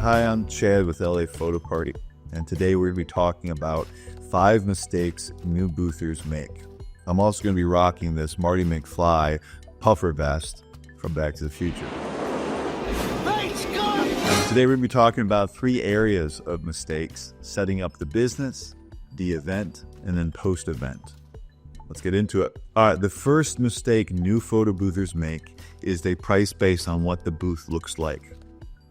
Hi, I'm Chad with LA Photo Party, and today we're going to be talking about 5 mistakes new boothers make. I'm also going to be rocking this Marty McFly puffer vest from Back to the Future. Today we're going to be talking about 3 areas of mistakes: setting up the business, the event, and then post-event. Let's get into it. All right, the first mistake new photo boothers make is they price based on what the booth looks like.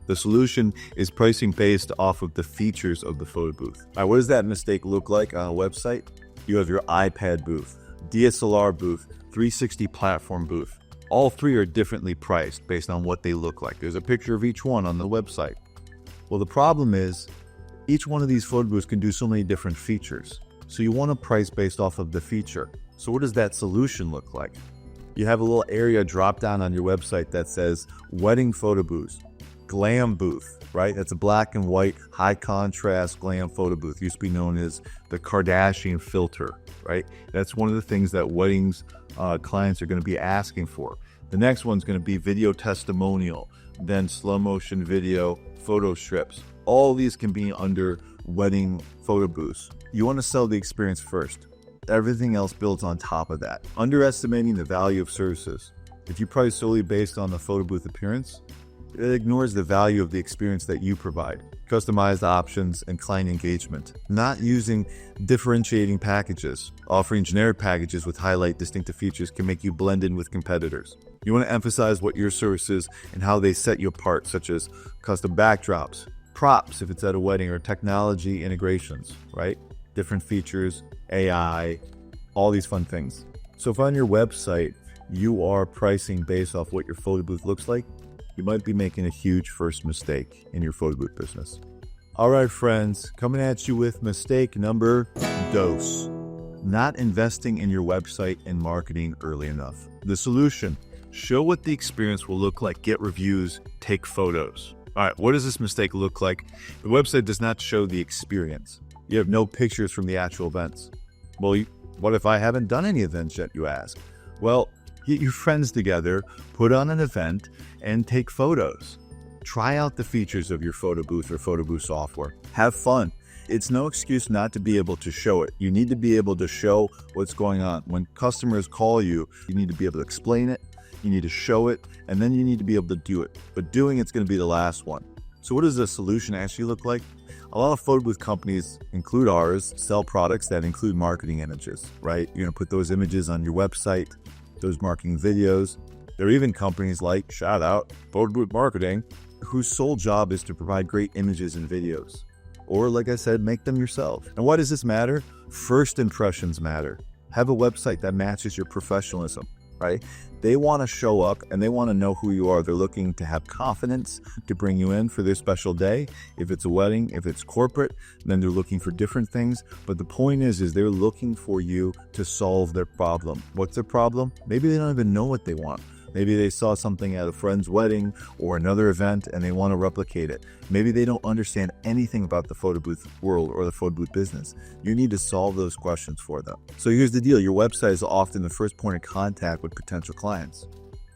The solution is pricing based off of the features of the photo booth. All right, what does that mistake look like on a website? You have your iPad booth, DSLR booth, 360 platform booth. All 3 are differently priced based on what they look like. There's a picture of each one on the website. Well, the problem is each one of these photo booths can do so many different features. So you want to price based off of the feature. So what does that solution look like? You have a little area drop down on your website that says wedding photo booths. Glam booth, right? That's a black and white, high contrast glam photo booth. Used to be known as the Kardashian filter, right? That's one of the things that weddings clients are going to be asking for. The next one's going to be video testimonial, then slow motion video, photo strips. All these can be under wedding photo booths. You want to sell the experience first. Everything else builds on top of that. Underestimating the value of services. If you price solely based on the photo booth appearance, it ignores the value of the experience that you provide. Customized options and client engagement. Not using differentiating packages. Offering generic packages with highlight distinctive features can make you blend in with competitors. You want to emphasize what your service is and how they set you apart, such as custom backdrops, props if it's at a wedding, or technology integrations, right? Different features, AI, all these fun things. So if on your website you are pricing based off what your photo booth looks like, you might be making a huge first mistake in your photo booth business. All right, friends, coming at you with mistake number 2. Not investing in your website and marketing early enough. The solution: show what the experience will look like, get reviews, take photos. All right, what does this mistake look like? The website does not show the experience. You have no pictures from the actual events. Well, what if I haven't done any events yet, you ask? Well, get your friends together, put on an event, and take photos. Try out the features of your photo booth or photo booth software. Have fun. It's no excuse not to be able to show it. You need to be able to show what's going on. When customers call you, you need to be able to explain it, you need to show it, and then you need to be able to do it. But doing it's going to be the last one. So what does the solution actually look like? A lot of photo booth companies, include ours, sell products that include marketing images, right? You're going to put those images on your website, those marketing videos. There are even companies like, shout out, Photo Booth Marketing, whose sole job is to provide great images and videos. Or like I said, make them yourself. And why does this matter? First impressions matter. Have a website that matches your professionalism, right? They want to show up and they want to know who you are. They're looking to have confidence to bring you in for their special day. If it's a wedding, if it's corporate, then they're looking for different things. But the point is they're looking for you to solve their problem. What's their problem? Maybe they don't even know what they want. Maybe they saw something at a friend's wedding or another event and they want to replicate it. Maybe they don't understand anything about the photo booth world or the photo booth business. You need to solve those questions for them. So here's the deal. Your website is often the first point of contact with potential clients.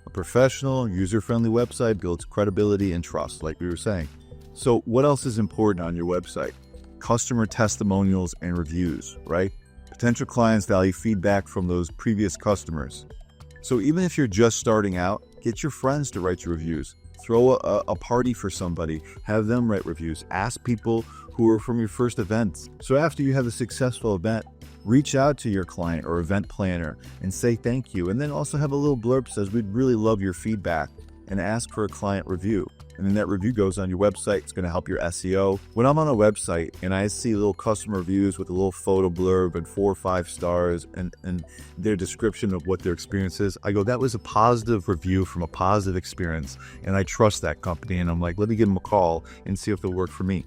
A professional, user-friendly website builds credibility and trust, like we were saying. So what else is important on your website? Customer testimonials and reviews, right? Potential clients value feedback from those previous customers. So even if you're just starting out, get your friends to write your reviews. Throw a party for somebody, have them write reviews. Ask people who are from your first events. So after you have a successful event, reach out to your client or event planner and say thank you. And then also have a little blurb that says, we'd really love your feedback, and ask for a client review. And then that review goes on your website. It's going to help your SEO. When I'm on a website and I see little customer reviews with a little photo blurb and 4 or 5 stars and their description of what their experience is, I go, that was a positive review from a positive experience. And I trust that company. And I'm like, let me give them a call and see if they'll work for me.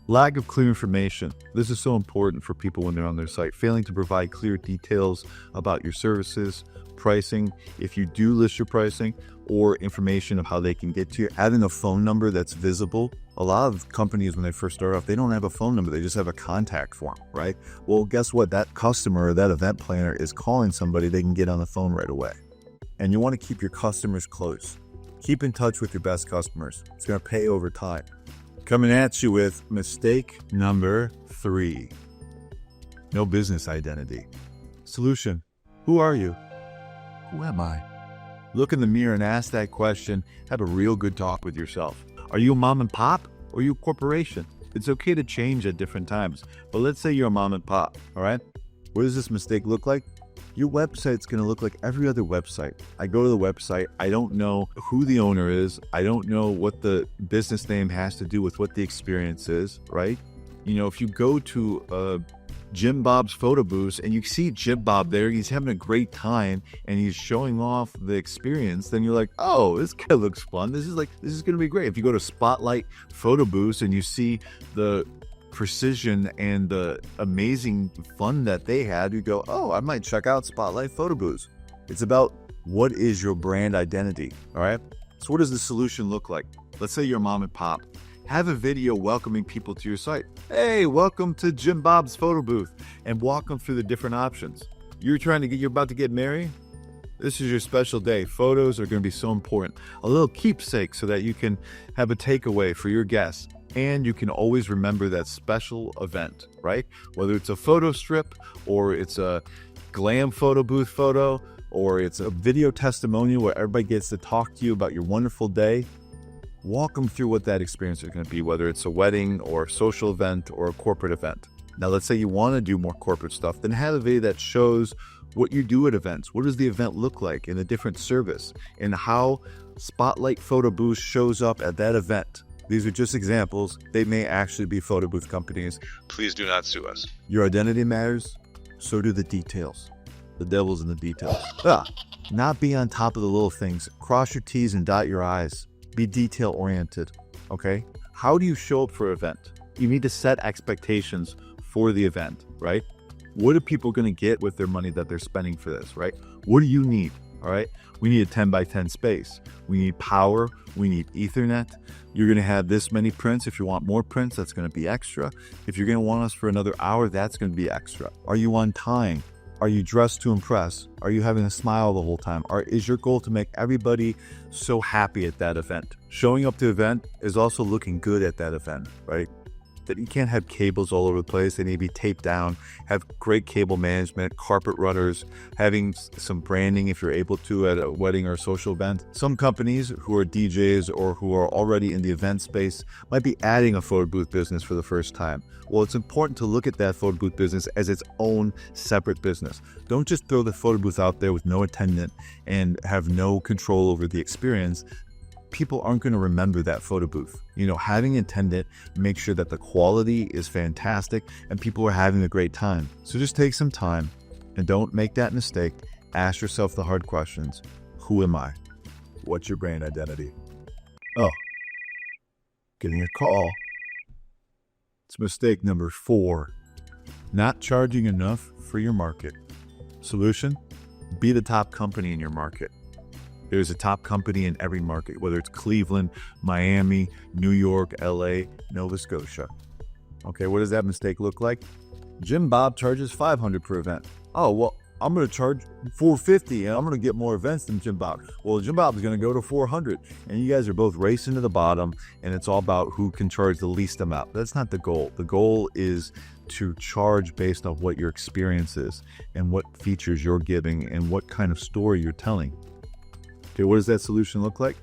Lack of clear information. This is so important for people when they're on their site. Failing to provide clear details about your services, pricing, if you do list your pricing, or information of how they can get to you. Having a phone number that's visible. A lot of companies, when they first start off, they don't have a phone number. They just have a contact form, right? Well, guess what? That customer or that event planner is calling somebody they can get on the phone right away. And you want to keep your customers close. Keep in touch with your best customers. It's going to pay over time. Coming at you with mistake number 3. No business identity. Solution: who are you? Who am I? Look in the mirror and ask that question. Have a real good talk with yourself. Are you a mom and pop or are you a corporation? It's okay to change at different times, but let's say you're a mom and pop, all right? What does this mistake look like? Your website's going to look like every other website. I go to the website. I don't know who the owner is. I don't know what the business name has to do with what the experience is, right? You know, if you go to Jim Bob's photo booth and you see Jim Bob there, he's having a great time and he's showing off the experience, then you're like, oh, this kid looks fun. This is going to be great. If you go to Spotlight photo booths and you see the precision and the amazing fun that they had, you go, oh, I might check out Spotlight photo booths. It's about what is your brand identity, all right? So what does the solution look like? Let's say you're mom and pop. Have a video welcoming people to your site. Hey, welcome to Jim Bob's photo booth, and walk them through the different options. You're about to get married? This is your special day. Photos are going to be so important. A little keepsake so that you can have a takeaway for your guests. And you can always remember that special event, right? Whether it's a photo strip or it's a glam photo booth photo or it's a video testimonial where everybody gets to talk to you about your wonderful day. Walk them through what that experience is going to be, whether it's a wedding or a social event or a corporate event. Now, let's say you want to do more corporate stuff, then have a video that shows what you do at events. What does the event look like in a different service and how Spotlight Photo Booth shows up at that event. These are just examples. They may actually be photo booth companies. Please do not sue us. Your identity matters. So do the details. The devil's in the details. Not be on top of the little things. Cross your T's and dot your I's. Be detail oriented, okay? How do you show up for an event? You need to set expectations for the event, right? What are people going to get with their money that they're spending for this, right? What do you need, all right? We need a 10 by 10 space. We need power. We need Ethernet. You're going to have this many prints. If you want more prints, that's going to be extra. If you're going to want us for another hour, that's going to be extra. Are you on time? Are you dressed to impress? Are you having a smile the whole time? Is your goal to make everybody so happy at that event? Showing up to the event is also looking good at that event, right? That you can't have cables all over the place. They need to be taped down, have great cable management, carpet runners, having some branding if you're able to at a wedding or a social event. Some companies who are DJs or who are already in the event space might be adding a photo booth business for the first time. Well, it's important to look at that photo booth business as its own separate business. Don't just throw the photo booth out there with no attendant and have no control over the experience. People aren't going to remember that photo booth. You know, having an attendant, make sure that the quality is fantastic and people are having a great time. So just take some time and don't make that mistake. Ask yourself the hard questions. Who am I? What's your brand identity? Oh, getting a call. It's mistake number 4. Not charging enough for your market. Solution? Be the top company in your market. There's a top company in every market, whether it's Cleveland, Miami, New York, LA, Nova Scotia. Okay, what does that mistake look like? Jim Bob charges $500 per event. Oh, well, I'm going to charge $450 and I'm going to get more events than Jim Bob. Well, Jim Bob is going to go to $400 and you guys are both racing to the bottom and it's all about who can charge the least amount. That's not the goal. The goal is to charge based on what your experience is and what features you're giving and what kind of story you're telling. Okay, what does that solution look like?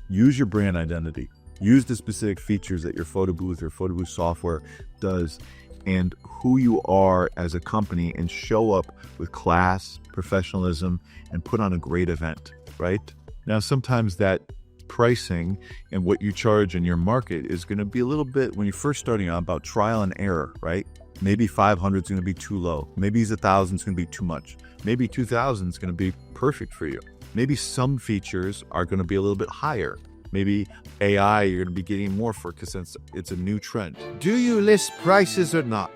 Use your brand identity. Use the specific features that your photo booth or photo booth software does and who you are as a company and show up with class, professionalism, and put on a great event, right? Now, sometimes that pricing and what you charge in your market is going to be a little bit, when you're first starting out, about trial and error, right? Maybe 500 is going to be too low. Maybe 1,000 is going to be too much. Maybe 2,000 is going to be perfect for you. Maybe some features are going to be a little bit higher. Maybe AI you're going to be getting more for because it's a new trend. Do you list prices or not?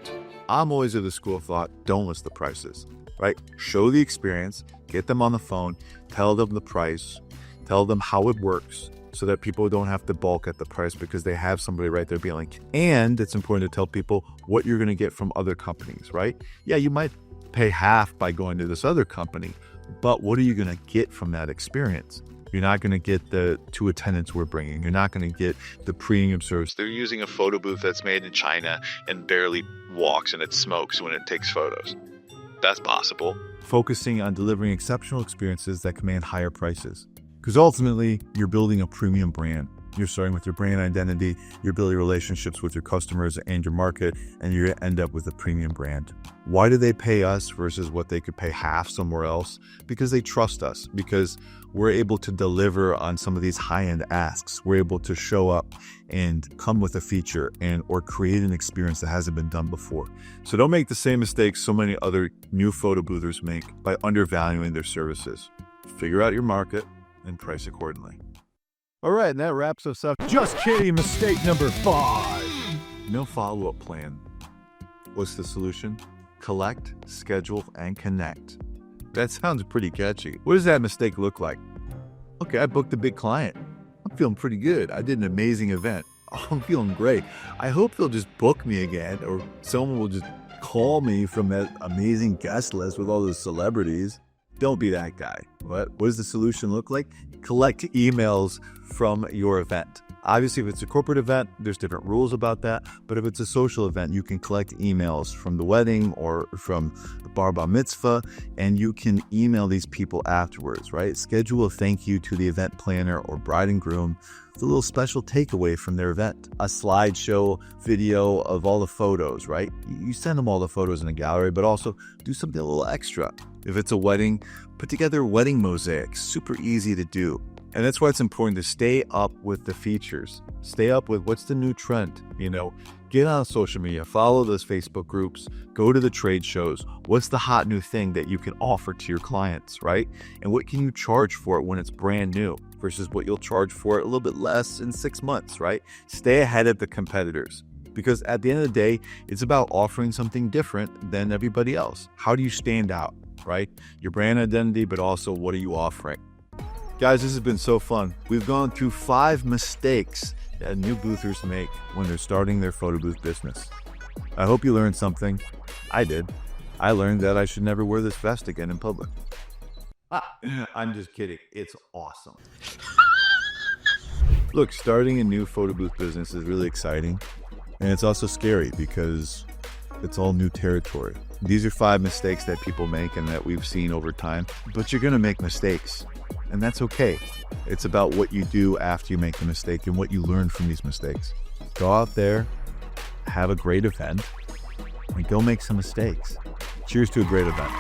I'm always of the school of thought, don't list the prices, right? Show the experience, get them on the phone, tell them the price, tell them how it works so that people don't have to balk at the price because they have somebody right there being like, and it's important to tell people what you're going to get from other companies, right? Yeah, you might pay half by going to this other company, but what are you going to get from that experience? You're not going to get the 2 attendants we're bringing. You're not going to get the premium service. They're using a photo booth that's made in China and barely walks, and it smokes when it takes photos. That's possible. Focusing on delivering exceptional experiences that command higher prices. Because ultimately, you're building a premium brand. You're starting with your brand identity, you're building relationships with your customers and your market, and you're going to end up with a premium brand. Why do they pay us versus what they could pay half somewhere else? Because they trust us, because we're able to deliver on some of these high-end asks. We're able to show up and come with a feature or create an experience that hasn't been done before. So don't make the same mistakes so many other new photo boothers make by undervaluing their services. Figure out your market and price accordingly. All right, and that wraps us up. Just kidding, mistake number 5. No follow-up plan. What's the solution? Collect, schedule, and connect. That sounds pretty catchy. What does that mistake look like? Okay, I booked a big client. I'm feeling pretty good. I did an amazing event. Oh, I'm feeling great. I hope they'll just book me again, or someone will just call me from that amazing guest list with all those celebrities. Don't be that guy. What does the solution look like? Collect emails from your event. Obviously, if it's a corporate event, there's different rules about that. But if it's a social event, you can collect emails from the wedding or from the bar mitzvah, and you can email these people afterwards, right? Schedule a thank you to the event planner or bride and groom with a little special takeaway from their event. A slideshow video of all the photos, right? You send them all the photos in a gallery, but also do something a little extra. If it's a wedding, put together wedding mosaics. Super easy to do. And that's why it's important to stay up with the features. Stay up with what's the new trend. Get on social media, follow those Facebook groups, go to the trade shows. What's the hot new thing that you can offer to your clients, right? And what can you charge for it when it's brand new versus what you'll charge for it a little bit less in 6 months, right? Stay ahead of the competitors. Because at the end of the day, it's about offering something different than everybody else. How do you stand out, right? Your brand identity, but also what are you offering? Guys, this has been so fun. We've gone through 5 mistakes that new boothers make when they're starting their photo booth business. I hope you learned something. I did. I learned that I should never wear this vest again in public. I'm just kidding. It's awesome. Look, starting a new photo booth business is really exciting. And it's also scary because it's all new territory. These are 5 mistakes that people make and that we've seen over time. But you're going to make mistakes. And that's okay. It's about what you do after you make the mistake and what you learn from these mistakes. Go out there, have a great event, and go make some mistakes. Cheers to a great event.